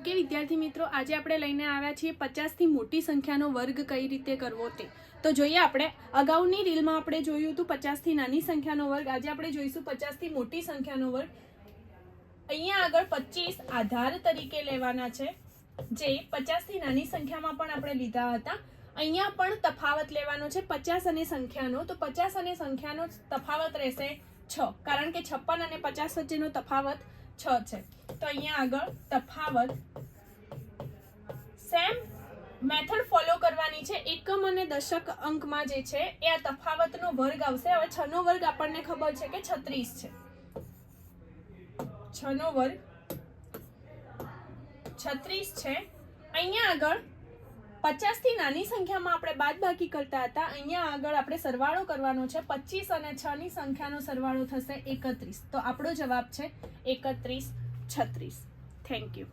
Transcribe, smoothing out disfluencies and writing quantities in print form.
Okay વિદ્યાર્થી મિત્રો, આજે આપણે લઈને આવ્યા છીએ 50 થી મોટી સંખ્યાનો વર્ગ કઈ રીતે કરવો તે. તો જોઈએ, આપણે અગાઉની રીલમાં આપણે જોયું હતું 50 થી નાની સંખ્યાનો વર્ગ. આજે આપણે જોઈશું 50 થી મોટી સંખ્યાનો વર્ગ. અહીંયા આગળ 25 આધાર તરીકે લેવાના છે, જે 50 થી નાની સંખ્યામાં પણ આપણે લીધા હતા. અહીંયા પણ તફાવત લેવાનો છે 50 અને સંખ્યાનો. તો 50 અને સંખ્યાનો તફાવત રહેશે 6, કારણ કે 56 અને 50 વચ્ચેનો તફાવત 6 છે. તો અહીંયા આગળ તફાવત સેમ મેથડ ફોલો કરવાની છે. એકમ અને દશક અંકમાં જે છે એ આ તફાવતનો વર્ગ આવશે. હવે 6 નો વર્ગ આપણને ખબર છે કે 36 છે. 6 નો વર્ગ 36 છે. અહીંયા આગળ 50 થી નાની સંખ્યામાં આપણે બાદબાકી કરતા હતા. અહીંયા આગળ આપણે સરવાળો કરવાનો છે. 25 અને 6 ની સંખ્યાનો સરવાળો થશે 31. તો આપણો જવાબ છે 31 36. Thank you.